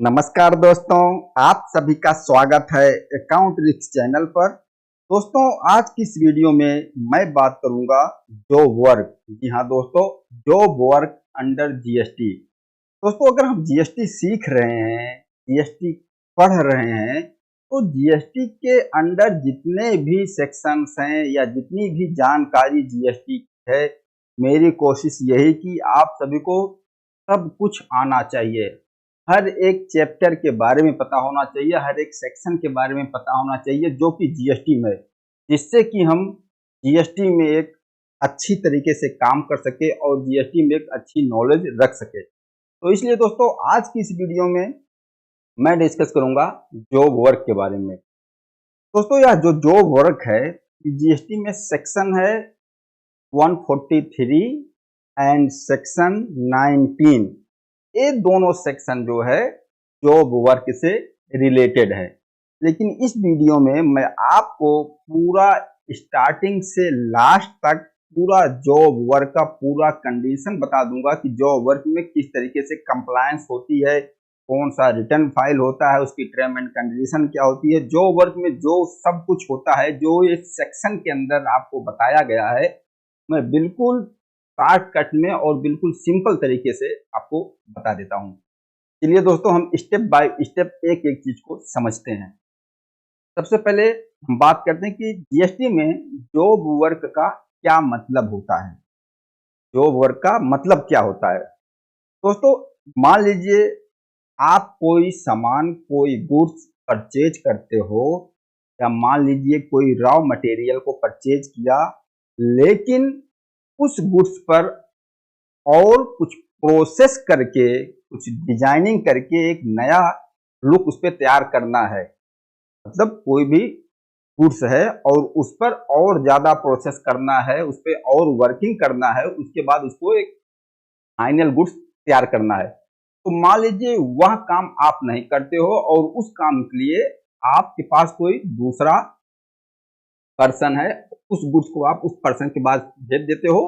नमस्कार दोस्तों, आप सभी का स्वागत है अकाउंट रिक्स चैनल पर। दोस्तों, आज की इस वीडियो में मैं बात करूंगा जॉब वर्क। जी हाँ दोस्तों, जॉब वर्क अंडर जीएसटी। दोस्तों, अगर हम जीएसटी सीख रहे हैं, जीएसटी पढ़ रहे हैं, तो जीएसटी के अंडर जितने भी सेक्शंस हैं या जितनी भी जानकारी जीएसटी है, मेरी कोशिश यही कि आप सभी को सब कुछ आना चाहिए। हर एक चैप्टर के बारे में पता होना चाहिए, हर एक सेक्शन के बारे में पता होना चाहिए जो कि जीएसटी में, जिससे कि हम जीएसटी में एक अच्छी तरीके से काम कर सके और जीएसटी में एक अच्छी नॉलेज रख सके। तो इसलिए दोस्तों, आज की इस वीडियो में मैं डिस्कस करूंगा जॉब वर्क के बारे में। दोस्तों, यह जो जॉब वर्क है, जीएसटी में सेक्शन है 143 एंड सेक्शन 19। ये दोनों सेक्शन जो है जॉब वर्क से रिलेटेड है। लेकिन इस वीडियो में मैं आपको पूरा स्टार्टिंग से लास्ट तक पूरा जॉब वर्क का पूरा कंडीशन बता दूंगा कि जॉब वर्क में किस तरीके से कंप्लायंस होती है, कौन सा रिटर्न फाइल होता है, उसकी टर्म एंड कंडीशन क्या होती है। जॉब वर्क में जो सब कुछ होता है, जो इस सेक्शन के अंदर आपको बताया गया है, मैं बिल्कुल शॉर्टकट में और बिल्कुल सिंपल तरीके से आपको बता देता हूं। चलिए दोस्तों, हम स्टेप बाय स्टेप एक एक चीज को समझते हैं। सबसे पहले हम बात करते हैं कि जीएसटी में जॉब वर्क का क्या मतलब होता है। जॉब वर्क का मतलब क्या होता है दोस्तों? मान लीजिए आप कोई सामान, कोई गुड्स परचेज करते हो, या मान लीजिए कोई रॉ मटेरियल को परचेज किया, लेकिन उस गुड्स पर और कुछ प्रोसेस करके, कुछ डिजाइनिंग करके एक नया लुक उस पर तैयार करना है। मतलब कोई भी गुड्स है और उस पर और ज्यादा प्रोसेस करना है, उस पर और वर्किंग करना है, उसके बाद उसको एक फाइनल गुड्स तैयार करना है। तो मान लीजिए वह काम आप नहीं करते हो और उस काम के लिए आपके पास कोई दूसरा पर्सन है, उस गुड्स को आप उस पर्सन के पास भेज देते हो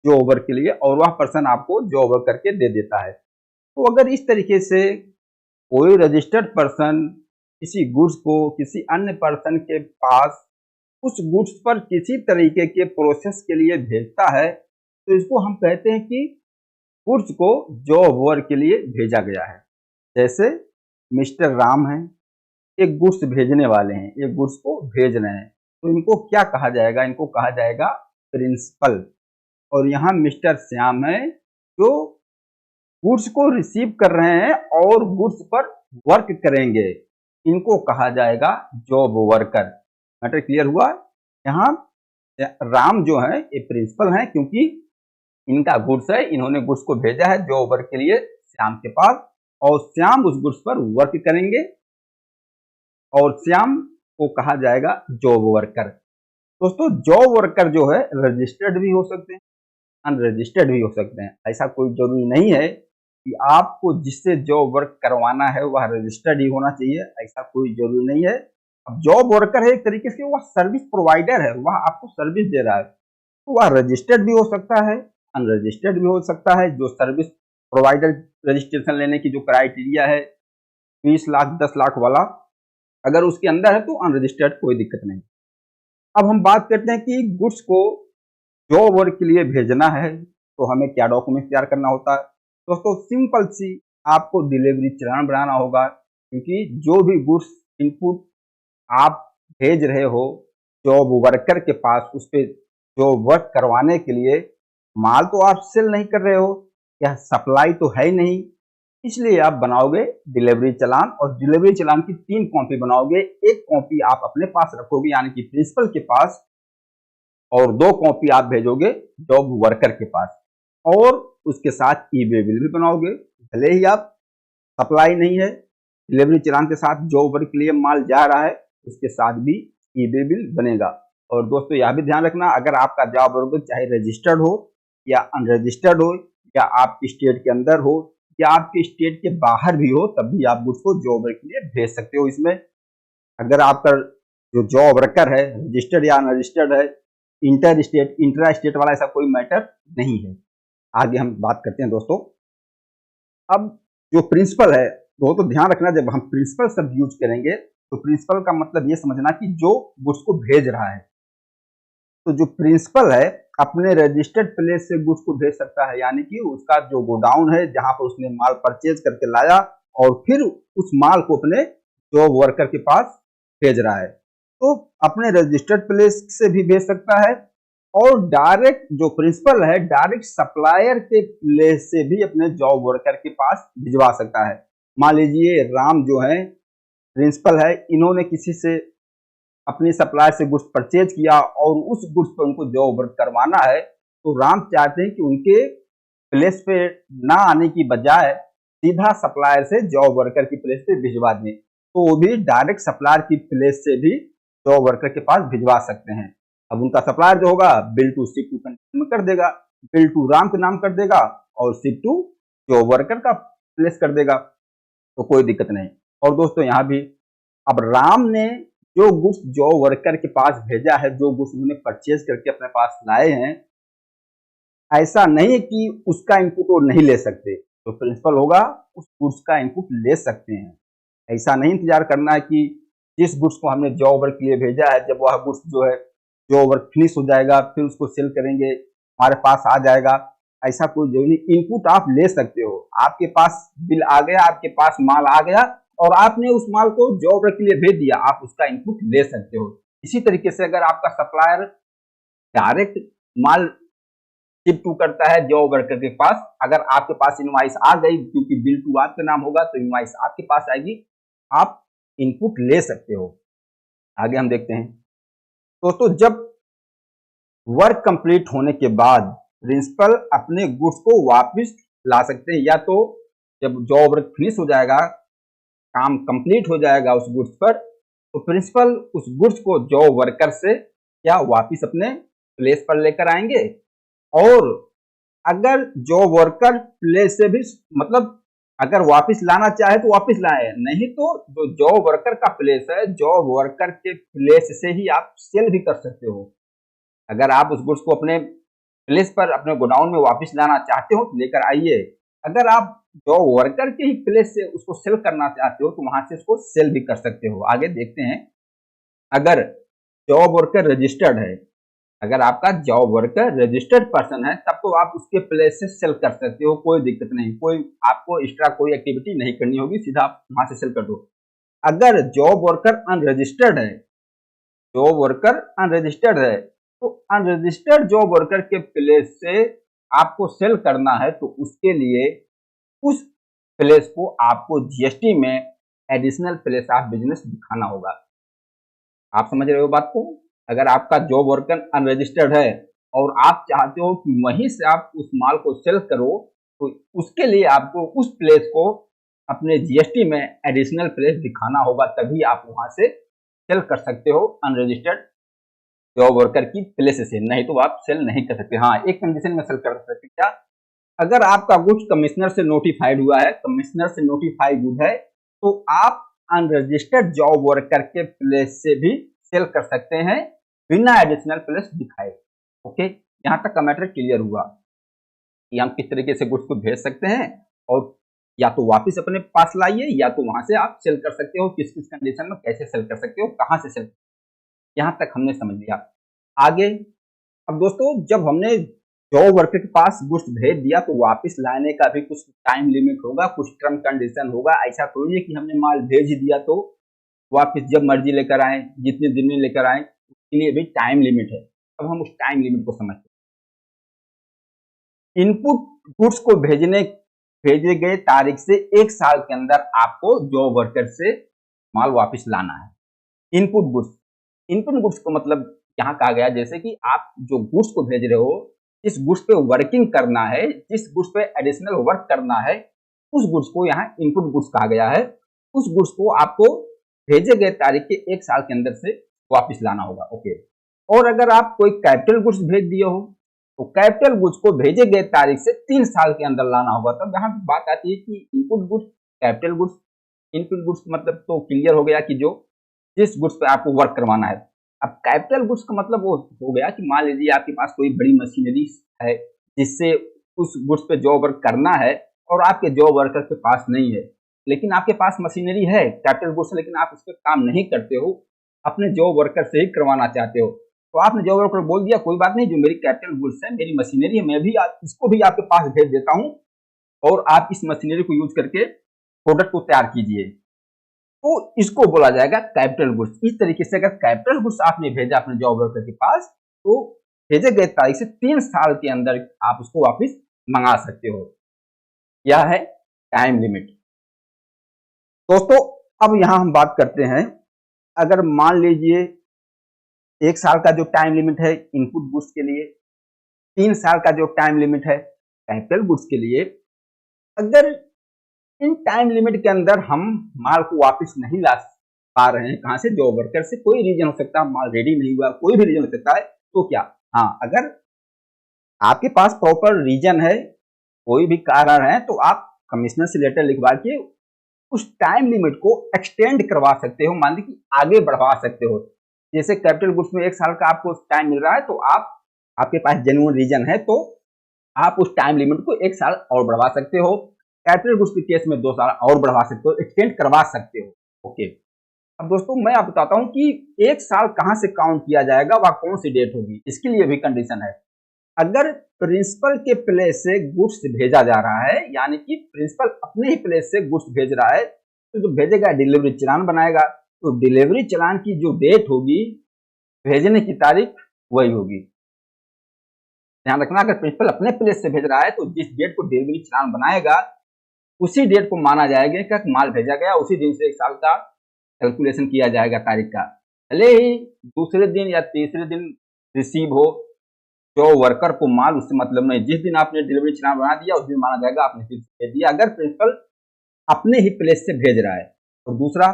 जॉब वर्क के लिए, और वह पर्सन आपको जॉब वर्क करके दे देता है। तो अगर इस तरीके से कोई रजिस्टर्ड पर्सन किसी गुड्स को किसी अन्य पर्सन के पास उस गुड्स पर किसी तरीके के प्रोसेस के लिए भेजता है, तो इसको हम कहते हैं कि गुड्स को जॉब वर्क के लिए भेजा गया है। जैसे मिस्टर राम है, एक गुड्स भेजने वाले हैं, एक गुड्स को भेज रहे हैं, तो इनको क्या कहा जाएगा? इनको कहा जाएगा प्रिंसिपल। और यहाँ मिस्टर श्याम है जो गुड्स को रिसीव कर रहे हैं और गुड्स पर वर्क करेंगे, इनको कहा जाएगा जॉब वर्कर। मैटर क्लियर हुआ? यहाँ राम जो है ये प्रिंसिपल है, क्योंकि इनका गुड्स है, इन्होंने गुड्स को भेजा है जॉब वर्क के लिए श्याम के पास, और श्याम उस गुड्स पर वर्क करेंगे, और श्याम को कहा जाएगा जॉब वर्कर। दोस्तों, जॉब वर्कर जो है रजिस्टर्ड भी हो सकते हैं, अनरजिस्टर्ड भी हो सकते हैं। ऐसा कोई जरूरी नहीं है कि आपको जिससे जॉब वर्क करवाना है वह रजिस्टर्ड ही होना चाहिए, ऐसा कोई जरूरी नहीं है। अब जॉब वर्कर है एक तरीके से वह सर्विस प्रोवाइडर है, वह आपको सर्विस दे रहा है, तो वह रजिस्टर्ड भी हो सकता है, अनरजिस्टर्ड भी हो सकता है। जो सर्विस प्रोवाइडर रजिस्ट्रेशन लेने की जो क्राइटेरिया है 20 लाख 10 लाख वाला, अगर उसके अंदर है तो अनरजिस्टर्ड कोई दिक्कत नहीं। अब हम बात करते हैं कि गुड्स को जॉब वर्क के लिए भेजना है तो हमें क्या डॉक्यूमेंट तैयार करना होता है। दोस्तों, सिंपल सी आपको डिलीवरी चलान बनाना होगा, क्योंकि जो भी गुड्स इनपुट आप भेज रहे हो जॉब वर्कर के पास, उस पर जो वर्क करवाने के लिए माल तो आप सेल नहीं कर रहे हो, यह सप्लाई तो है ही नहीं, इसलिए आप बनाओगे डिलीवरी चलान, और डिलीवरी चलान की 3 कॉपी बनाओगे। एक कॉपी आप अपने पास रखोगे यानी कि प्रिंसिपल के पास, और 2 कॉपी आप भेजोगे जॉब वर्कर के पास, और उसके साथ ई-वे बिल भी बनाओगे। भले ही आप सप्लाई नहीं है, डिलीवरी चलान के साथ जॉब वर्क के लिए माल जा रहा है, उसके साथ भी ई-वे बिल बनेगा। और दोस्तों, यह भी ध्यान रखना, अगर आपका जॉब वर्क चाहे रजिस्टर्ड हो या अनरजिस्टर्ड हो, या आपकी स्टेट के अंदर हो या आपके स्टेट के बाहर भी हो, तब भी आप उसको जॉब वर्क के लिए भेज सकते हो। इसमें अगर आपका जो जॉब वर्कर है रजिस्टर्ड या अनरजिस्टर्ड है, इंटर स्टेट इंट्रा स्टेट वाला ऐसा कोई मैटर नहीं है। आगे हम बात करते हैं दोस्तों। अब जो प्रिंसिपल है दोस्तों ध्यान रखना, जब हम प्रिंसिपल शब्द यूज करेंगे तो प्रिंसिपल का मतलब ये समझना कि जो गुड्स को भेज रहा है। तो जो प्रिंसिपल है अपने रजिस्टर्ड प्लेस से गुड्स को भेज सकता है, यानी कि उसका जो गोडाउन है जहां पर उसने माल परचेज करके लाया और फिर उस माल को अपने जॉब वर्कर के पास भेज रहा है, तो अपने रजिस्टर्ड प्लेस से भी भेज सकता है और डायरेक्ट जो प्रिंसिपल है डायरेक्ट सप्लायर के प्लेस से भी अपने जॉब वर्कर के पास भिजवा सकता है। मान लीजिए राम जो है प्रिंसिपल है, इन्होंने किसी से अपनी सप्लायर से गुड्स परचेज किया और उस गुड्स पर उनको जॉब वर्क करवाना है, तो राम चाहते हैं कि उनके प्लेस पे ना आने की बजाय सीधा सप्लायर से जॉब वर्कर की प्लेस पे भिजवा दें, तो वो भी डायरेक्ट सप्लायर की प्लेस से भी जॉब वर्कर के पास भिजवा सकते हैं। अब उनका सप्लायर जो होगा bill to ship to condition में कर देगा, बिल टू राम के नाम कर देगा और शिप टू जॉब वर्कर का प्लेस कर देगा, तो कोई दिक्कत नहीं। और दोस्तों यहाँ भी अब राम ने जो गुड्स जॉब वर्कर के पास भेजा है, जो गुड्स उन्होंने परचेज करके अपने पास लाए हैं, ऐसा नहीं है कि उसका इनपुट वो नहीं ले सकते, तो प्रिंसिपल होगा उस गुड्स का इनपुट ले सकते हैं। ऐसा नहीं इंतजार करना है कि जिस गुड्स को हमने जॉब वर्क के लिए भेजा है, जब वह गुड्स जो है जॉब वर्क फिनिश हो जाएगा फिर उसको सेल करेंगे हमारे पास आ जाएगा, ऐसा कोई जरूरी नहीं। इनपुट आप ले सकते हो, आपके पास बिल आ गया, आपके पास माल आ गया और आपने उस माल को जॉब वर्क के लिए भेज दिया, आप उसका इनपुट ले सकते हो। इसी तरीके से अगर आपका सप्लायर डायरेक्ट माल शिप टू करता है जॉब वर्कर के पास, अगर आपके पास इनवॉइस आ गई, क्योंकि बिल टू आपके नाम होगा तो इनवॉइस आपके पास आएगी, आप इनपुट ले सकते हो। आगे हम देखते हैं दोस्तों, जब वर्क कंप्लीट होने के बाद प्रिंसिपल अपने गुड्स को वापस ला सकते हैं, या तो जब जॉब वर्क फिनिश हो जाएगा, काम कंप्लीट हो जाएगा उस गुड्स पर, तो प्रिंसिपल उस गुड्स को जॉब वर्कर से क्या वापस अपने प्लेस पर लेकर आएंगे, और अगर जॉब वर्कर प्लेस से भी मतलब अगर वापस लाना चाहे तो वापस लाए, नहीं तो जो जॉब वर्कर का प्लेस है जॉब वर्कर के प्लेस से ही आप सेल भी कर सकते हो। अगर आप उस गुड्स को अपने प्लेस पर अपने गोडाउन में वापस लाना चाहते हो तो लेकर आइए, अगर आप जॉब वर्कर के ही प्लेस से उसको सेल करना चाहते हो तो वहां से उसको सेल भी कर सकते हो। आगे देखते हैं, अगर जॉब वर्कर रजिस्टर्ड है, अगर आपका जॉब वर्कर रजिस्टर्ड पर्सन है तब तो आप उसके प्लेस से सेल कर सकते हो, कोई दिक्कत नहीं, कोई आपको एक्स्ट्रा कोई एक्टिविटी नहीं करनी होगी, सीधा आप वहां से सेल कर दो। अगर जॉब वर्कर अनरजिस्टर्ड है, जॉब वर्कर अनरजिस्टर्ड है, तो अनरजिस्टर्ड जॉब वर्कर के प्लेस से आपको सेल करना है तो उसके लिए उस प्लेस को आपको जीएसटी में एडिशनल प्लेस ऑफ बिजनेस दिखाना होगा। आप समझ रहे हो बात को? अगर आपका जॉब वर्कर अनरजिस्टर्ड है और आप चाहते हो कि वहीं से आप उस माल को सेल करो, तो उसके लिए आपको उस प्लेस को अपने जीएसटी में एडिशनल प्लेस दिखाना होगा, तभी आप वहां से सेल कर सकते हो अनरजिस्टर्ड जॉब वर्कर की प्लेस से, नहीं तो आप सेल नहीं कर सकते। हाँ, एक कंडीशन में सेल कर सकते, क्या? अगर आपका गुड्स कमिश्नर से नोटिफाइड हुआ है, कमिश्नर से नोटिफाइड गुड है, तो आप अनरजिस्टर्ड जॉब वर्कर के प्लेस से भी सेल कर सकते हैं बिना एडिशनल प्लेस दिखाए। ओके, यहां तक का मैटर क्लियर हुआ कि हम किस तरीके से गुड्स को भेज सकते हैं, और या तो वापस अपने पास लाइए या तो वहां से आप सेल कर सकते हो, किस किस कंडीशन में कैसे सेल कर सकते हो, कहां से सेल। यहां तक हमने समझ लिया। आगे अब दोस्तों, जब हमने जॉब वर्कर के पास गुड्स भेज दिया तो वापस लाने का भी कुछ टाइम लिमिट होगा, कुछ टर्म कंडीशन होगा। ऐसा थोड़ी है कि हमने माल भेज दिया तो वापस जब मर्जी लेकर आए, जितने दिन में लेकर आए, उसके लिए भी टाइम लिमिट है। अब हम उस टाइम लिमिट को समझते हैं। इनपुट गुड्स को भेजे गए तारीख से 1 साल के अंदर आपको जॉब वर्कर से माल वापस लाना है। इनपुट गुड्स को मतलब यहाँ कहा गया जैसे कि आप जो गुड्स को भेज रहे हो, जिस गुड्स पे वर्किंग करना है, जिस गुड्स पे एडिशनल वर्क करना है, उस गुड्स को यहाँ इनपुट गुड्स कहा गया है। उस गुड्स को आपको भेजे गए तारीख के 1 साल के अंदर से वापस लाना होगा। ओके, और अगर आप कोई कैपिटल गुड्स भेज दिए हो तो कैपिटल गुड्स को भेजे गए तारीख से 3 साल के अंदर लाना होगा। तब यहाँ बात आती है कि input goods, capital goods, input goods मतलब तो क्लियर हो गया कि जो जिस गुड्स पे आपको वर्क करवाना है। अब कैपिटल गुड्स का मतलब वो हो गया कि मान लीजिए आपके पास कोई बड़ी मशीनरी है जिससे उस गुड्स पे जॉब वर्क करना है और आपके जॉब वर्कर के पास नहीं है, लेकिन आपके पास मशीनरी है, कैपिटल गुड्स, लेकिन आप उस पर काम नहीं करते हो, अपने जॉब वर्कर से ही करवाना चाहते हो, तो आपने जॉब वर्कर बोल दिया कोई बात नहीं, जो मेरी कैपिटल गुड्स है, मेरी मशीनरी है, मैं भी इसको भी आपके पास भेज देता हूँ और आप इस मशीनरी को यूज करके प्रोडक्ट को तैयार कीजिए, तो इसको बोला जाएगा कैपिटल गुड्स। इस तरीके से अगर कैपिटल गुड्स आपने भेजा अपने जॉब वर्कर के पास, तो भेजे गए तारीख से 3 साल के अंदर आप उसको वापस मंगा सकते हो। यह है टाइम लिमिट। दोस्तों अब यहां हम बात करते हैं, अगर मान लीजिए 1 साल का जो टाइम लिमिट है इनपुट गुड्स के लिए, 3 साल का जो टाइम लिमिट है कैपिटल गुड्स के लिए, अगर इन टाइम लिमिट के अंदर हम माल को वापस नहीं ला पा रहे हैं, कहां से, जॉब वर्कर से, कोई रीजन हो सकता है, माल रेडी नहीं हुआ, कोई भी रीजन हो सकता है, तो क्या, हाँ, अगर आपके पास प्रॉपर रीजन है, कोई भी कारण है, तो आप कमिश्नर से लेटर लिखवा के उस टाइम लिमिट को एक्सटेंड करवा सकते हो, मान लीजिए कि आगे बढ़वा सकते हो। जैसे कैपिटल गुड्स में 1 साल का आपको टाइम मिल रहा है, तो आपके पास जेन्युइन रीजन है, तो आप उस टाइम लिमिट को 1 साल और बढ़वा सकते हो। कैपिटल गुड्स के केस में 2 साल और बढ़वा सकते हो, एक्सटेंड करवा सकते हो। ओके, अब दोस्तों मैं आपको बताता हूं कि 1 साल कहां से काउंट किया जाएगा, वह कौन सी डेट होगी, इसके लिए भी कंडीशन है। अगर प्रिंसिपल के प्लेस से गुड्स भेजा जा रहा है, यानी कि प्रिंसिपल अपने ही प्लेस से गुड्स भेज रहा है, तो जो भेजेगा डिलीवरी चालान बनाएगा, तो डिलीवरी चालान की जो डेट होगी, भेजने की तारीख वही होगी। ध्यान रखना, अगर प्रिंसिपल अपने प्लेस से भेज रहा है, तो जिस डेट को डिलीवरी चालान बनाएगा उसी डेट को माना जाएगा कि माल भेजा गया, उसी दिन से 1 साल का कैलकुलेशन किया जाएगा तारीख का। भले ही दूसरे दिन या तीसरे दिन रिसीव हो, जो वर्कर को माल उससे मतलब नहीं, जिस दिन आपने डिलीवरी चालान बना दिया उस दिन माना जाएगा आपने भेज दिया, अगर प्रिंसिपल अपने ही प्लेस से भेज रहा है। और दूसरा,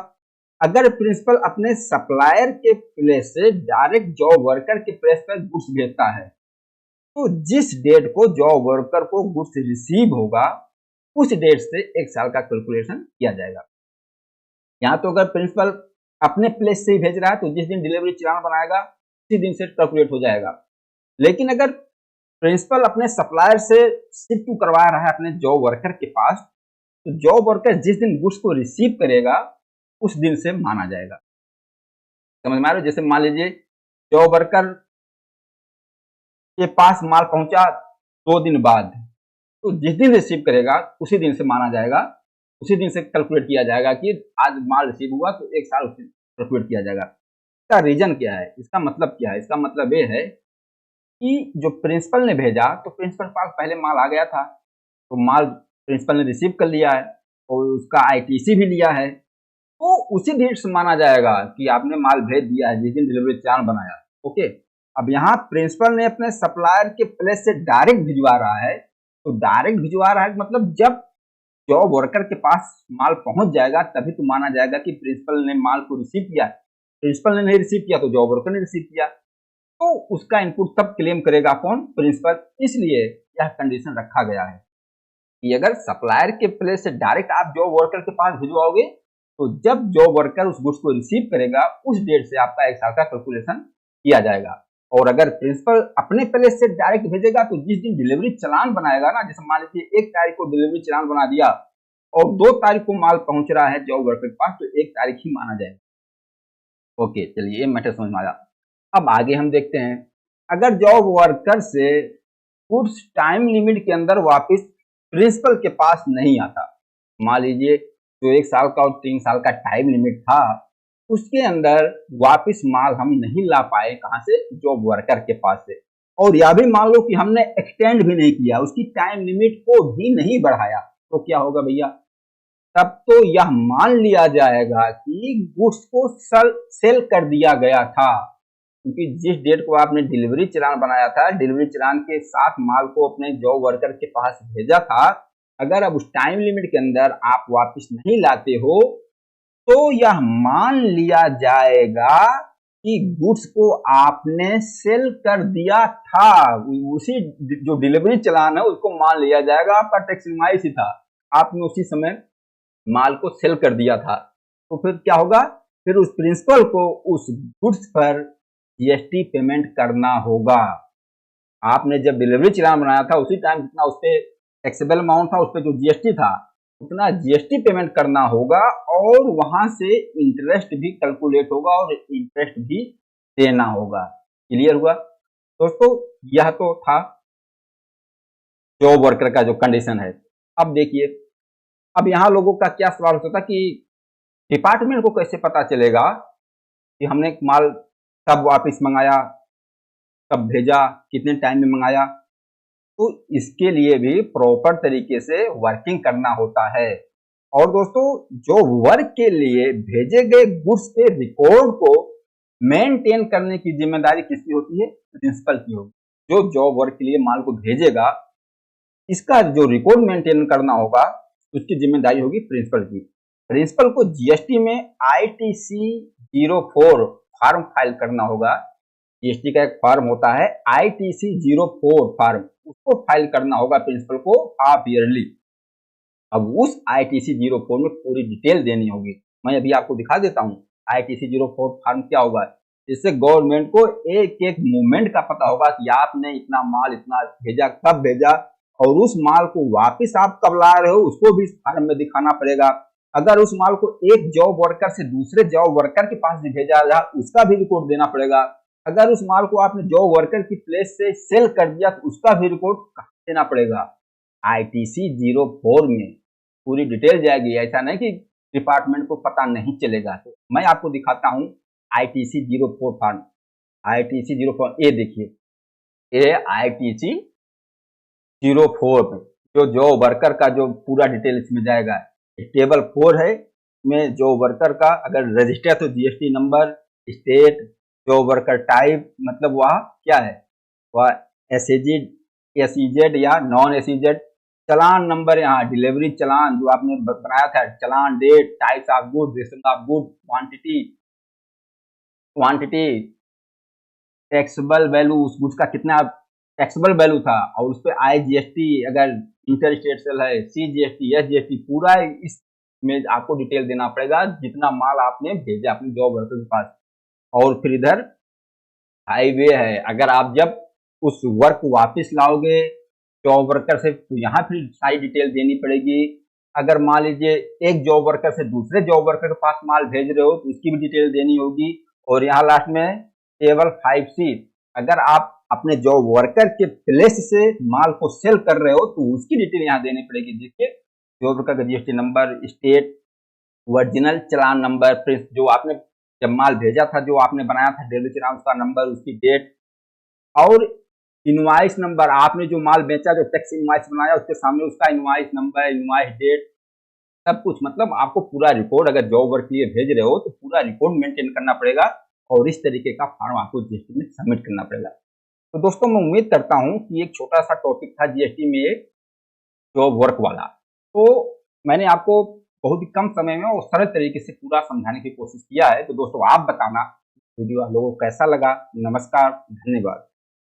अगर प्रिंसिपल अपने सप्लायर के प्लेस से डायरेक्ट जॉब वर्कर के प्लेस पर गुड्स भेजता है, तो जिस डेट को जॉब वर्कर को गुड्स रिसीव होगा उस डेट से 1 साल का कैलकुलेशन किया जाएगा। यहाँ तो अगर प्रिंसिपल अपने प्लेस से ही भेज रहा है, तो जिस दिन डिलीवरी चालान बनाएगा उसी दिन से कैलकुलेट हो जाएगा। लेकिन अगर प्रिंसिपल अपने सप्लायर से शिप टू करवा रहा है अपने जॉब वर्कर के पास, तो जॉब वर्कर जिस दिन गुड्स को रिसीव करेगा उस दिन से माना जाएगा। समझ में आ रहा है? जैसे मान लीजिए जॉब वर्कर के पास माल पहुंचा 2 दिन बाद, तो जिस दिन रिसीव करेगा उसी दिन से माना जाएगा, उसी दिन से कैलकुलेट किया जाएगा कि आज माल रिसीव हुआ, तो 1 साल उसे कैलकुलेट किया जाएगा। इसका रीजन क्या है, इसका मतलब क्या है? इसका मतलब ये है कि जो प्रिंसिपल ने भेजा, तो प्रिंसिपल पास पहले माल आ गया था, तो माल प्रिंसिपल ने रिसीव कर लिया है और उसका आईटीसी भी लिया है, तो उसी डेट से माना जाएगा कि आपने माल भेज दिया है जिस दिन डिलीवरी चालान बनाया। ओके, अब यहाँ प्रिंसिपल ने अपने सप्लायर के प्लेस से डायरेक्ट भिजवा रहा है, तो डायरेक्ट भिजवा रहा है मतलब जब जॉब वर्कर के पास माल पहुंच जाएगा तभी तो माना जाएगा कि प्रिंसिपल ने माल को रिसीव किया। प्रिंसिपल ने नहीं रिसीव किया तो जॉब वर्कर ने रिसीव किया, तो उसका इनपुट तब क्लेम करेगा कौन? प्रिंसिपल। इसलिए यह कंडीशन रखा गया है कि अगर सप्लायर के प्लेस से डायरेक्ट आप जॉब वर्कर के पास भिजवाओगे, तो जब जॉब वर्कर उस गुड्स को रिसीव करेगा उस डेट से आपका 1 साल का कैलकुलेशन किया जाएगा। और अगर प्रिंसिपल अपने प्लेस से डायरेक्ट भेजेगा, तो जिस दिन डिलीवरी चालान बनाएगा ना, जैसे मान लीजिए 1 तारीख को डिलीवरी चालान बना दिया और 2 तारीख को माल पहुंच रहा है जॉब वर्कर के पास, तो 1 तारीख ही माना जाएगा। ओके, चलिए ये मैटर समझ में आया। अब आगे हम देखते हैं, अगर जॉब वर्कर से गुड्स टाइम लिमिट के अंदर वापस प्रिंसिपल के पास नहीं आता, मान लीजिए जो 1 साल का और 3 साल का टाइम लिमिट था उसके अंदर वापस माल हम नहीं ला पाए, कहां से? जॉब वर्कर के पास से, और या भी मान लो कि हमने एक्सटेंड भी नहीं किया, उसकी टाइम लिमिट को भी नहीं बढ़ाया, तो क्या होगा भैया? तब तो यह मान लिया जाएगा कि गुड्स को सेल कर दिया गया था, क्योंकि जिस डेट को आपने डिलीवरी चालान बनाया था, डिलीवरी चालान के साथ माल को अपने जॉब वर्कर के पास भेजा था, अगर अब उस टाइम लिमिट के अंदर आप वापस नहीं लाते हो, तो यह मान लिया जाएगा कि गुड्स को आपने सेल कर दिया था। उसी जो डिलीवरी चालान है उसको मान लिया जाएगा, आपका टैक्स इनवॉइस ही था, आपने उसी समय माल को सेल कर दिया था। तो फिर क्या होगा? फिर उस प्रिंसिपल को उस गुड्स पर जीएसटी पेमेंट करना होगा। आपने जब डिलीवरी चालान बनाया था उसी टाइम जितना उस पर टैक्सेबल अमाउंट था, उस पर जो जीएसटी था उतना जीएसटी पेमेंट करना होगा और वहां से इंटरेस्ट भी कैलकुलेट होगा और इंटरेस्ट भी देना होगा। क्लियर हुआ दोस्तों? यह तो था जॉब वर्कर का जो कंडीशन है। अब देखिए, अब यहाँ लोगों का क्या सवाल होता था कि डिपार्टमेंट को कैसे पता चलेगा कि हमने माल कब वापस मंगाया, कब भेजा, कितने टाइम में मंगाया। तो इसके लिए भी प्रॉपर तरीके से वर्किंग करना होता है। और दोस्तों, जो वर्क के लिए भेजे गए गुड्स के रिकॉर्ड को मेंटेन करने की जिम्मेदारी किसकी होती है? प्रिंसिपल की होगी। जो जॉब वर्क के लिए माल को भेजेगा, इसका जो रिकॉर्ड मेंटेन करना होगा, उसकी जिम्मेदारी होगी प्रिंसिपल की। प्रिंसिपल को जीएसटी में ITC 04 फॉर्म फाइल करना होगा। जीएसटी का एक फॉर्म होता है ITC 04 फॉर्म, उसको फाइल करना होगा प्रिंसिपल को हाफ ईयरली। अब उस ITC 04 में पूरी डिटेल देनी होगी। मैं अभी आपको दिखा देता हूँ ITC 04 फॉर्म क्या होगा, जिससे गवर्नमेंट को एक एक मूवमेंट का पता होगा कि आपने इतना माल इतना भेजा, कब भेजा, और उस माल को वापस आप कब ला रहे हो, उसको भी इस फॉर्म में दिखाना पड़ेगा। अगर उस माल को एक जॉब वर्कर से दूसरे जॉब वर्कर के पास भी भेजा जा, उसका भी रिकॉर्ड देना पड़ेगा। अगर उस माल को आपने जॉब वर्कर की प्लेस से सेल कर दिया, तो उसका भी रिकॉर्ड देना पड़ेगा। ITC 04 में पूरी डिटेल जाएगी। ऐसा नहीं कि डिपार्टमेंट को पता नहीं चलेगा। तो मैं आपको दिखाता हूँ ITC 04 फॉर्म। ITC 04 ये देखिए, ये ITC 04 में जो वर्कर का जो पूरा डिटेल इसमें जाएगा। टेबल 4 है, में जो वर्कर का अगर रजिस्टर तो जीएसटी नंबर, स्टेट, जो वर्कर टाइप, मतलब वह क्या है, वह SEZ या नॉन SEZ, चलान नंबर, यहाँ डिलीवरी चलान जो आपने बनाया था, challan date, types of good, ration of good, quantity, taxable value, उस गुड्स का कितना टैक्सेबल वैल्यू था, और उस पर IGST, अगर इंटर स्टेट सेल है, CGST, SGST, पूरा इसमें आपको डिटेल देना पड़ेगा जितना माल आपने भेजा अपने जॉब वर्कर के पास। और फिर इधर हाईवे है, अगर आप जब उस वर्क वापस लाओगे जॉब वर्कर से, तो यहाँ फिर सारी डिटेल देनी पड़ेगी। अगर मान लीजिए एक जॉब वर्कर से दूसरे जॉब वर्कर के पास माल भेज रहे हो, तो उसकी भी डिटेल देनी होगी। और यहाँ लास्ट में टेबल 5C, अगर आप अपने जॉब वर्कर के प्लेस से माल को सेल कर रहे हो, तो उसकी डिटेल यहाँ देनी पड़ेगी। देखिए, जॉब वर्कर का GST नंबर, स्टेट, ओरिजिनल चलान नंबर, जो आपने जब माल भेजा था, जो आपने बनाया था डिलीवरी चलान, उसका नंबर, उसकी डेट, और इनवॉइस नंबर, आपने जो माल बेचा, जो टैक्स इनवॉइस बनाया, उसके सामने उसका इनवॉइस नंबर, इनवॉइस डेट, सब कुछ। मतलब आपको पूरा रिकॉर्ड, अगर जॉब वर्क के लिए भेज रहे हो तो पूरा रिकॉर्ड मेंटेन करना पड़ेगा, और इस तरीके का फॉर्म आपको जीएसटी में सबमिट करना पड़ेगा। तो दोस्तों, मैं उम्मीद करता हूं कि एक छोटा सा टॉपिक था जीएसटी में एक जॉब वर्क वाला, तो मैंने आपको बहुत ही कम समय में और सरल तरीके से पूरा समझाने की कोशिश किया है। तो दोस्तों, आप बताना वीडियो आप लोगों को कैसा लगा। नमस्कार, धन्यवाद।